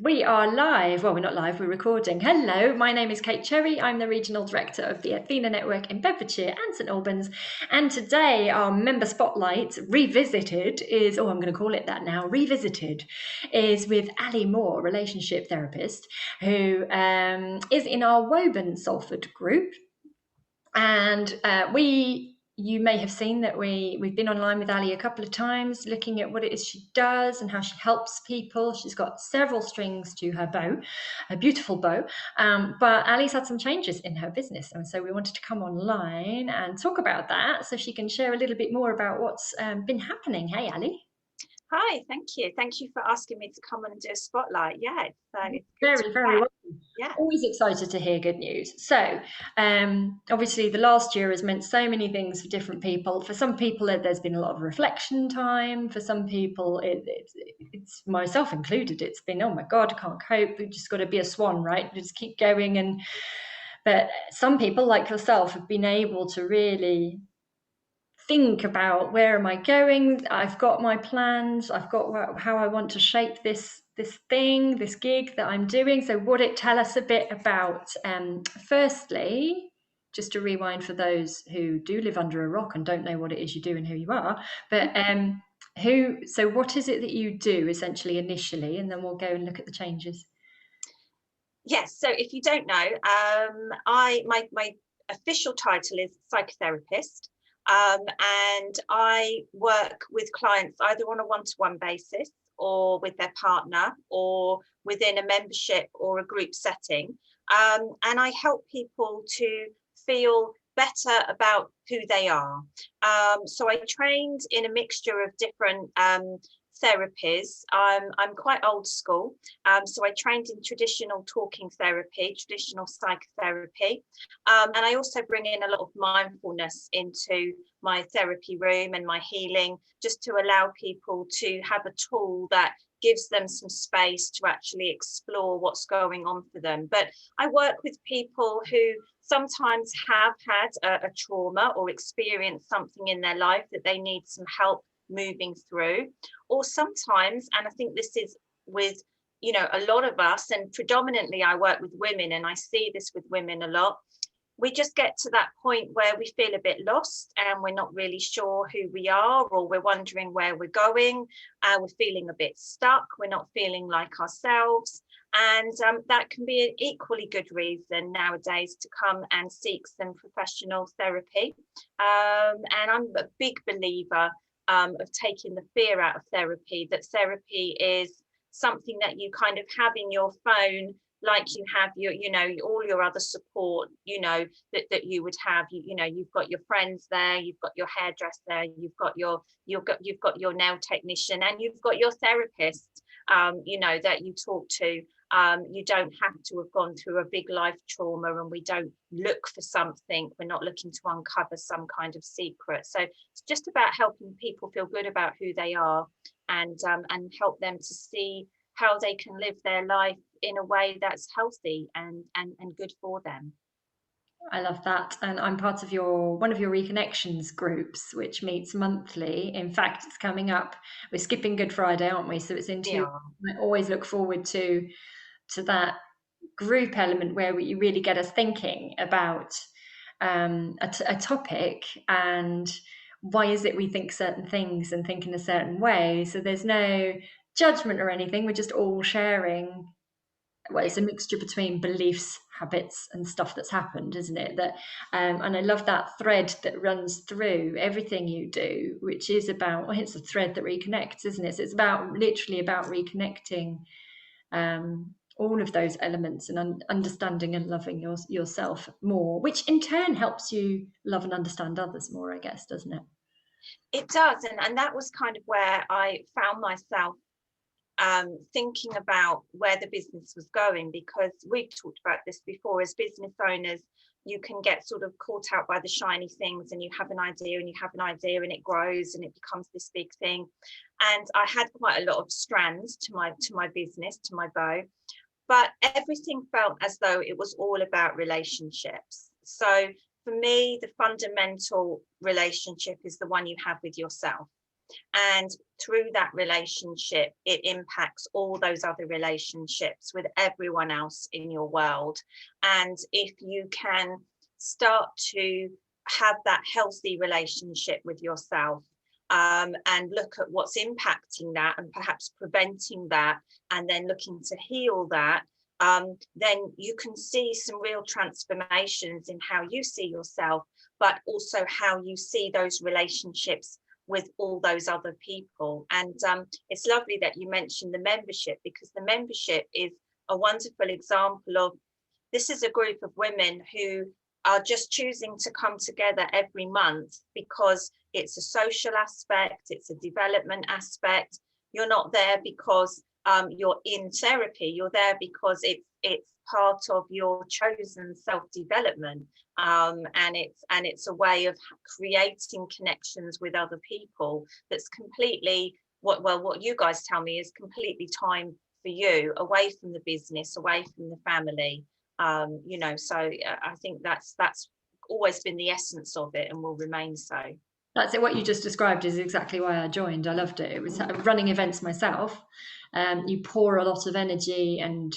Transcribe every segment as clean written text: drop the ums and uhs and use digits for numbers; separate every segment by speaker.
Speaker 1: We are live. Well, we're not live, we're recording. Hello, my name is Kate Cherry. I'm the Regional Director of the Athena Network in Bedfordshire and St Albans. And today, our member spotlight revisited is, I'm going to call it that now, revisited, is with Ali Moore, relationship therapist, who is in our Woburn-Salford group. And you may have seen that we've been online with Ali a couple of times, looking at what it is she does and how she helps people. She's got several strings to her bow, a beautiful bow. But Ali's had some changes in her business, and so we wanted to come online and talk about that, so she can share a little bit more about what's been happening. Hey, Ali.
Speaker 2: Hi, thank you. Thank you for asking me to come on and do a spotlight. Yeah, it's good to
Speaker 1: Very,
Speaker 2: be
Speaker 1: very
Speaker 2: back.
Speaker 1: welcome.
Speaker 2: Yeah.
Speaker 1: Always excited to hear good news. So, obviously, the last year has meant so many things for different people. For some people, there's been a lot of reflection time. For some people, it's myself included. It's been, oh my God, I can't cope. We've just got to be a swan, right? Just keep going. But some people, like yourself, have been able to really think about, where am I going? I've got my plans. I've got how I want to shape this gig that I'm doing. So would it tell us a bit about, firstly, just to rewind for those who do live under a rock and don't know what it is you do and who you are, but so what is it that you do essentially initially, and then we'll go and look at the changes.
Speaker 2: Yes. So if you don't know, my official title is psychotherapist, and I work with clients either on a one-to-one basis or with their partner or within a membership or a group setting, and I help people to feel better about who they are. So I trained in a mixture of different therapies. I'm quite old school, so I trained in traditional talking therapy, traditional psychotherapy, and I also bring in a lot of mindfulness into my therapy room and my healing, just to allow people to have a tool that gives them some space to actually explore what's going on for them. But I work with people who sometimes have had a trauma or experienced something in their life that they need some help moving through, or sometimes, and I think this is with a lot of us, and predominantly I work with women and I see this with women a lot, we just get to that point where we feel a bit lost and we're not really sure who we are, or we're wondering where we're going, we're feeling a bit stuck, we're not feeling like ourselves. And that can be an equally good reason nowadays to come and seek some professional therapy. And I'm a big believer of taking the fear out of therapy, that therapy is something that you kind of have in your phone, like you have your, all your other support, that you would have, you've got your friends there, you've got your hairdresser, you've got your nail technician, and you've got your therapist, that you talk to. You don't have to have gone through a big life trauma, and we don't look for something. We're not looking to uncover some kind of secret. So it's just about helping people feel good about who they are, and help them to see how they can live their life in a way that's healthy and good for them.
Speaker 1: I love that. And I'm part of one of your Reconnections groups, which meets monthly. In fact, it's coming up. We're skipping Good Friday, aren't we? So it's in two.
Speaker 2: Yeah.
Speaker 1: I always look forward to that group element where you really get us thinking about a topic, and why is it we think certain things and think in a certain way. So there's no judgment or anything. We're just all sharing. Well, it's a mixture between beliefs, habits, and stuff that's happened, isn't it? And I love that thread that runs through everything you do, which is about, well, it's a thread that reconnects, isn't it? So it's literally about reconnecting all of those elements, and understanding and loving yourself more, which in turn helps you love and understand others more, I guess, doesn't it?
Speaker 2: It does, and that was kind of where I found myself thinking about where the business was going, because we've talked about this before. As business owners, you can get sort of caught out by the shiny things, and you have an idea and you have an idea and it grows and it becomes this big thing. And I had quite a lot of strands to my business, to my bow, but everything felt as though it was all about relationships. So for me, the fundamental relationship is the one you have with yourself. And through that relationship, it impacts all those other relationships with everyone else in your world. And if you can start to have that healthy relationship with yourself, and look at what's impacting that and perhaps preventing that, and then looking to heal that, then you can see some real transformations in how you see yourself, but also how you see those relationships with all those other people. And it's lovely that you mentioned the membership, because the membership is a wonderful example of, this is a group of women who are just choosing to come together every month because it's a social aspect, it's a development aspect. You're not there because you're in therapy, you're there because it's part of your chosen self-development, and it's a way of creating connections with other people that's completely, what you guys tell me is completely time for you, away from the business, away from the family. You know, so I think that's always been the essence of it and will remain so.
Speaker 1: That's it. What you just described is exactly why I joined. I loved it. It was running events myself. You pour a lot of energy and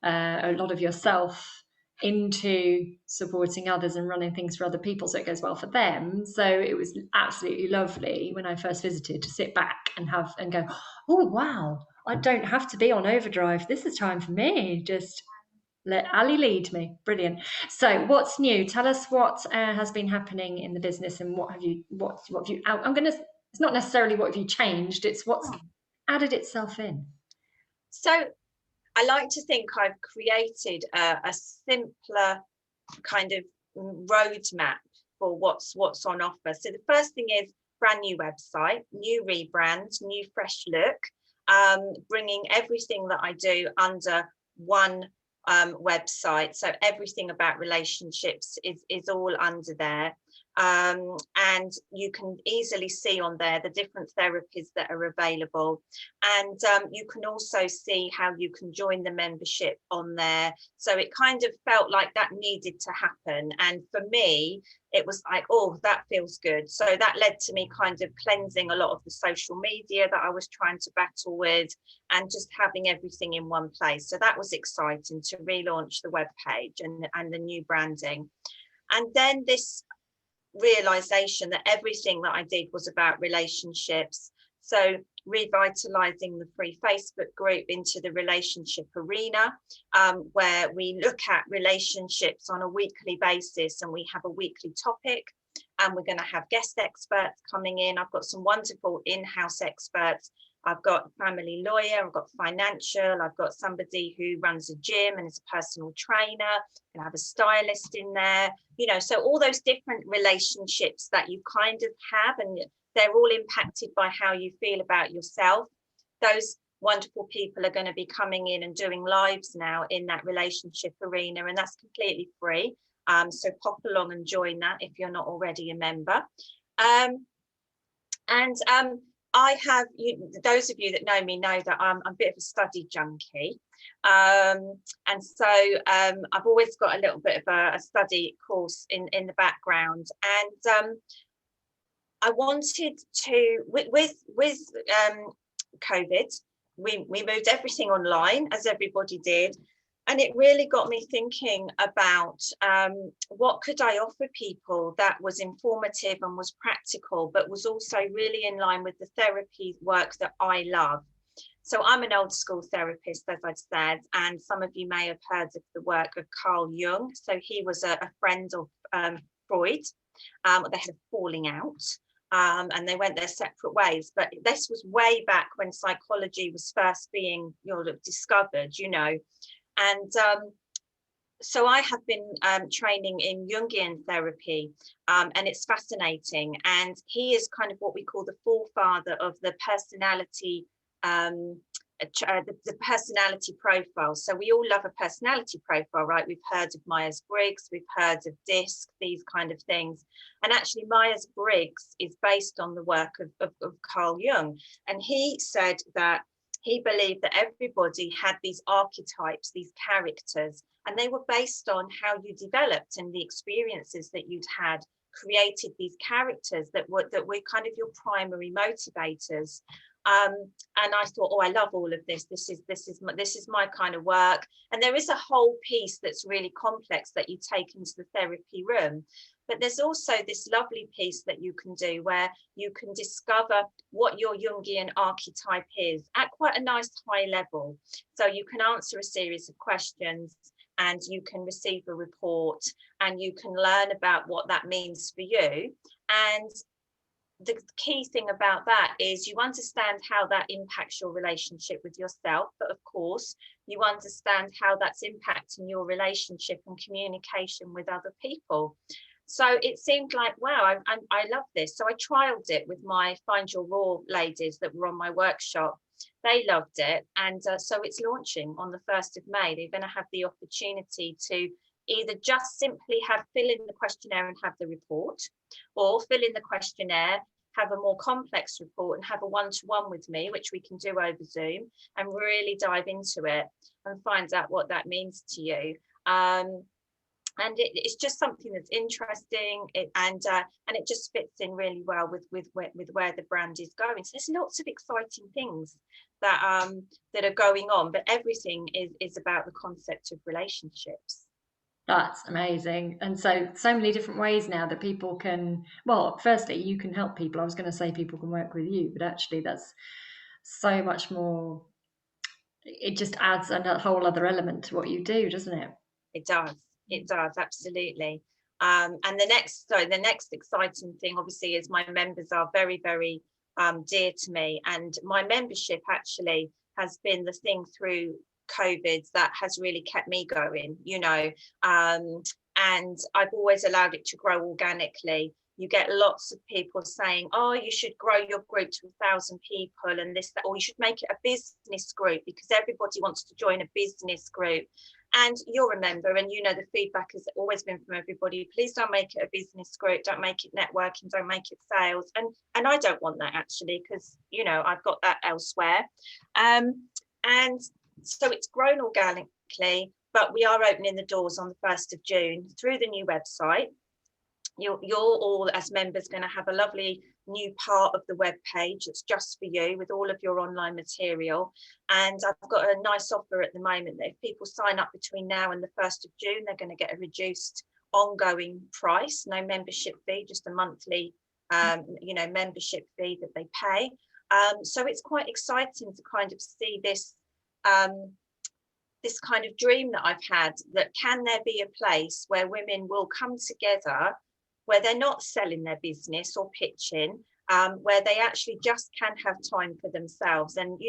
Speaker 1: a lot of yourself into supporting others and running things for other people, so it goes well for them. So it was absolutely lovely when I first visited to sit back and go, oh wow, I don't have to be on overdrive. This is time for me. Just let Ali lead me. Brilliant. So, what's new? Tell us what has been happening in the business, and what have you? What have you? I'm gonna. It's not necessarily what have you changed. It's what's added itself in.
Speaker 2: So I like to think I've created a simpler kind of roadmap for what's on offer. So the first thing is brand new website, new rebrand, new fresh look, bringing everything that I do under one website. So everything about relationships is all under there. And you can easily see on there the different therapies that are available. And you can also see how you can join the membership on there. So it kind of felt like that needed to happen. And for me, it was like, oh, that feels good. So that led to me kind of cleansing a lot of the social media that I was trying to battle with, and just having everything in one place. So that was exciting to relaunch the webpage and the new branding. And then this realization that everything that I did was about relationships. So revitalizing the free Facebook group into the relationship arena, where we look at relationships on a weekly basis, and we have a weekly topic, and we're going to have guest experts coming in. I've got some wonderful in-house experts. I've got a family lawyer, I've got financial, I've got somebody who runs a gym and is a personal trainer, and I have a stylist in there, you know, so all those different relationships that you kind of have, and they're all impacted by how you feel about yourself. Those wonderful people are going to be coming in and doing lives now in that relationship arena, and that's completely free. So pop along and join that if you're not already a member. I have, those of you that know me know that I'm a bit of a study junkie. And so I've always got a little bit of a study course in the background. And I wanted to, with COVID, we moved everything online, as everybody did. And it really got me thinking about what could I offer people that was informative and was practical, but was also really in line with the therapy work that I love. So I'm an old school therapist, as I've said, and some of you may have heard of the work of Carl Jung. So he was a friend of Freud. They had a falling out. And they went their separate ways. But this was way back when psychology was first being discovered, you know. And so I have been training in Jungian therapy, and it's fascinating. And he is kind of what we call the forefather of the personality, the personality profile. So we all love a personality profile, right? We've heard of Myers-Briggs, we've heard of DISC, these kind of things. And actually Myers-Briggs is based on the work of Carl Jung. And he said that he believed that everybody had these archetypes, these characters, and they were based on how you developed and the experiences that you'd had created these characters that were kind of your primary motivators. And I thought, oh, I love all of this. This is my kind of work. And there is a whole piece that's really complex that you take into the therapy room. But there's also this lovely piece that you can do where you can discover what your Jungian archetype is at quite a nice high level. So you can answer a series of questions and you can receive a report and you can learn about what that means for you. And the key thing about that is you understand how that impacts your relationship with yourself, but of course you understand how that's impacting your relationship and communication with other people. So it seemed like, wow, I love this. So I trialed it with my Find Your Raw ladies that were on my workshop. They loved it. And so it's launching on the 1st of May. They're going to have the opportunity to either just simply fill in the questionnaire and have the report, or fill in the questionnaire, have a more complex report and have a one-to-one with me, which we can do over Zoom, and really dive into it and find out what that means to you. And it's just something that's interesting, and it just fits in really well with where the brand is going. So there's lots of exciting things that are going on, but everything is about the concept of relationships.
Speaker 1: That's amazing. And so many different ways now that people can, well, firstly, you can help people. I was going to say people can work with you, but actually that's so much more. It just adds a whole other element to what you do, doesn't it?
Speaker 2: It does, absolutely. And the next exciting thing, obviously, is my members are very, very dear to me, and my membership actually has been the thing through COVID that has really kept me going, and I've always allowed it to grow organically. You get lots of people saying, oh, you should grow your group to 1,000 people and this, that, or you should make it a business group because everybody wants to join a business group. And you'll remember, and the feedback has always been from everybody, please don't make it a business group, don't make it networking, don't make it sales. And I don't want that actually, because, I've got that elsewhere. And so it's grown organically, but we are opening the doors on the 1st of June through the new website. You're all, as members, going to have a lovely new part of the web page that's just for you with all of your online material. And I've got a nice offer at the moment that if people sign up between now and the 1st of June, they're going to get a reduced ongoing price, no membership fee, just a monthly membership fee that they pay. So it's quite exciting to kind of see this this kind of dream that I've had, that can there be a place where women will come together, where they're not selling their business or pitching, where they actually just can have time for themselves. And,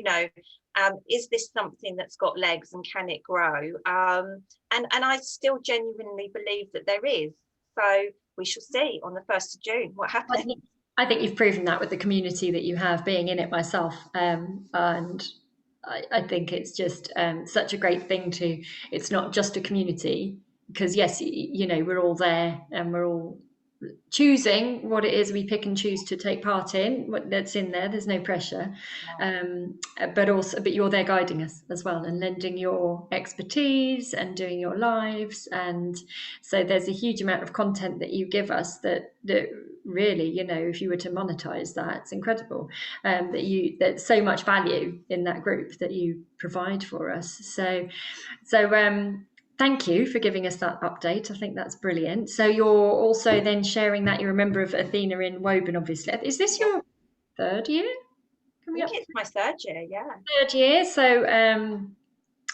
Speaker 2: is this something that's got legs and can it grow? And I still genuinely believe that there is. So we shall see on the 1st of June what happens.
Speaker 1: I think you've proven that with the community that you have, being in it myself. And I think it's just such a great thing it's not just a community, because yes, we're all there and we're all choosing what it is we pick and choose to take part in, what that's in there. There's no pressure, but you're there guiding us as well and lending your expertise and doing your lives. And so there's a huge amount of content that you give us that really, if you were to monetize that, it's incredible. There's so much value in that group that you provide for us. So thank you for giving us that update. I think that's brilliant. So you're also then sharing that you're a member of Athena in Woburn, obviously. Is this your 3rd year?
Speaker 2: I think it's my 3rd year, yeah.
Speaker 1: 3rd year. So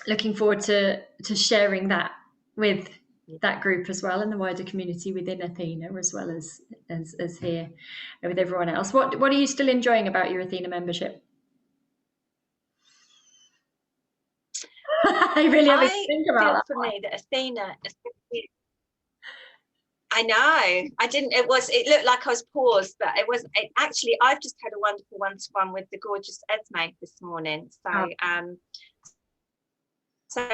Speaker 1: looking forward to sharing that with that group as well, and the wider community within Athena, as well as here with everyone else. What are you still enjoying about your Athena membership? I really have to think about that.
Speaker 2: For me, that Athena, I know, it looked like I was paused, but it wasn't. Actually, I've just had a wonderful one-to-one with the gorgeous Esme this morning. So, so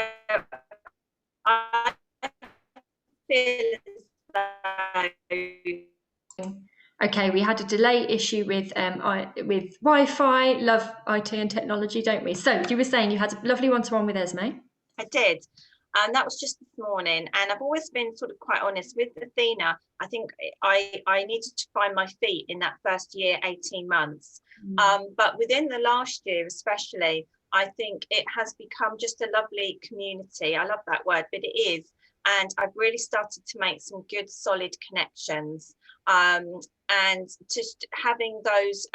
Speaker 2: I feel as though.
Speaker 1: Okay, we had a delay issue with Wi-Fi. Love IT and technology, don't we? So you were saying you had a lovely one-to-one with Esme.
Speaker 2: I did. And that was just this morning. And I've always been sort of quite honest with Athena. I think I needed to find my feet in that first year, 18 months. But within the last year, especially, I think it has become just a lovely community. I love that word, but it is. And I've really started to make some good, solid connections. And just having those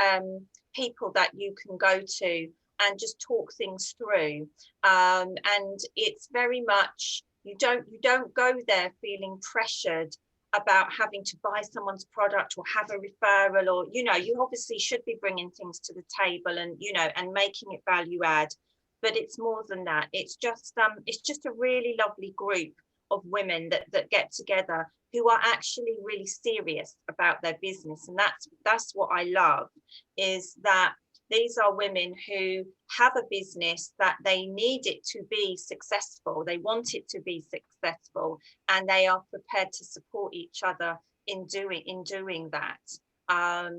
Speaker 2: people that you can go to and just talk things through. And it's very much, you don't go there feeling pressured about having to buy someone's product or have a referral, or you obviously should be bringing things to the table and and making it value add, but it's more than that. It's just a really lovely group of women that get together who are actually really serious about their business. And that's what I love, is that these are women who have a business that they need it to be successful. They want it to be successful, and they are prepared to support each other in doing that.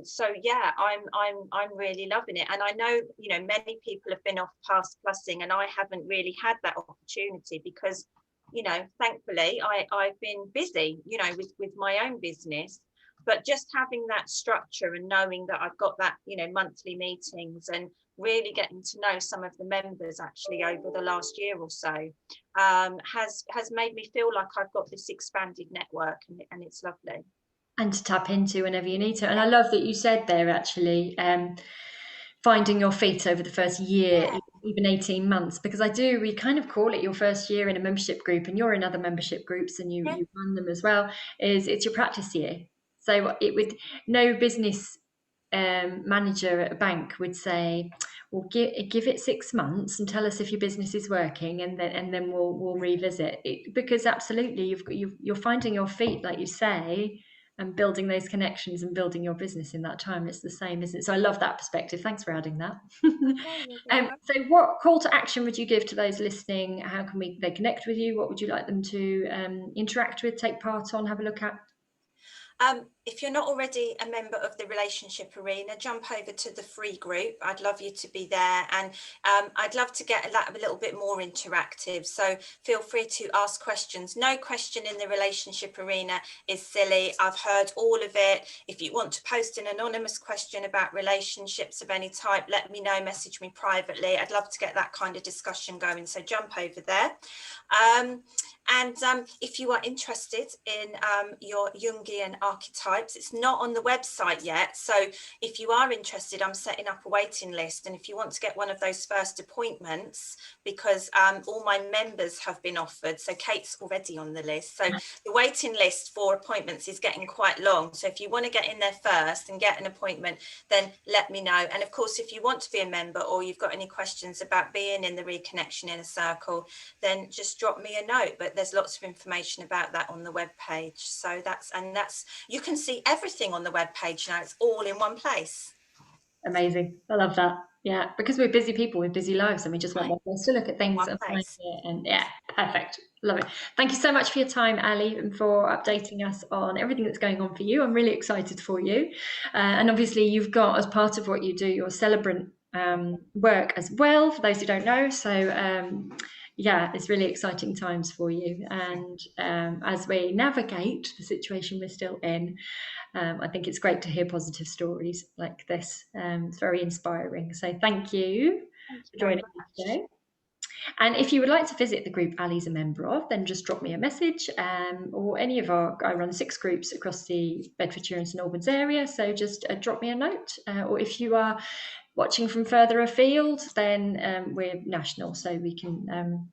Speaker 2: So yeah, I'm really loving it. And I know, many people have been off past plussing, and I haven't really had that opportunity because, thankfully I've been busy, with my own business. But just having that structure and knowing that I've got that, monthly meetings, and really getting to know some of the members actually over the last year or so, has made me feel like I've got this expanded network, and it's lovely.
Speaker 1: And to tap into whenever you need to. And I love that you said there, actually, finding your feet over the first year,
Speaker 2: Yeah.
Speaker 1: even 18 months, because we kind of call it your first year in a membership group, and you're in other membership groups and
Speaker 2: Yeah.
Speaker 1: you run them as well, it's your practice year. So it would, no business manager at a bank would say, well, give it 6 months and tell us if your business is working, and then we'll revisit it. Because absolutely, you're finding your feet, like you say, and building those connections and building your business in that time. It's the same, isn't it? So I love that perspective. Thanks for adding that.
Speaker 2: Okay, you're welcome.
Speaker 1: So what call to action would you give to those listening? How can they connect with you? What would you like them to interact with, take part on, have a look at?
Speaker 2: If you're not already a member of the Relationship Arena, jump over to the free group. I'd love you to be there, and I'd love to get a little bit more interactive. So feel free to ask questions. No question in the Relationship Arena is silly. I've heard all of it. If you want to post an anonymous question about relationships of any type, let me know, message me privately. I'd love to get that kind of discussion going. So jump over there. And if you are interested in your Jungian archetypes, it's not on the website yet. So if you are interested, I'm setting up a waiting list. And if you want to get one of those first appointments, because all my members have been offered, so Kate's already on the list. So the waiting list for appointments is getting quite long. So if you want to get in there first and get an appointment, then let me know. And of course, if you want to be a member, or you've got any questions about being in the Reconnection Inner Circle, then just drop me a note. But there's lots of information about that on the web page. So that's you can see everything on the web page now. It's all in one place.
Speaker 1: Amazing. I love that. Yeah, because we're busy people with busy lives, and we just want
Speaker 2: Right.
Speaker 1: one place to look at things
Speaker 2: One
Speaker 1: and find
Speaker 2: place.
Speaker 1: it. And yeah, perfect. Love it. Thank you so much for your time, Ali, and for updating us on everything that's going on for you. I'm really excited for you. And obviously, you've got, as part of what you do, your celebrant work as well, for those who don't know. So yeah, it's really exciting times for you. And as we navigate the situation we're still in, I think it's great to hear positive stories like this. It's very inspiring. So thank you
Speaker 2: Thank you
Speaker 1: for
Speaker 2: very
Speaker 1: joining me
Speaker 2: much.
Speaker 1: today. And if you would like to visit the group Ali's a member of, then just drop me a message, or any of I run 6 groups across the Bedfordshire and St Albans area. So just drop me a note. Or if you are watching from further afield, then we're national, so we can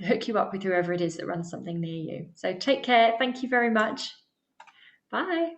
Speaker 1: hook you up with whoever it is that runs something near you. So take care. Thank you very much. Bye.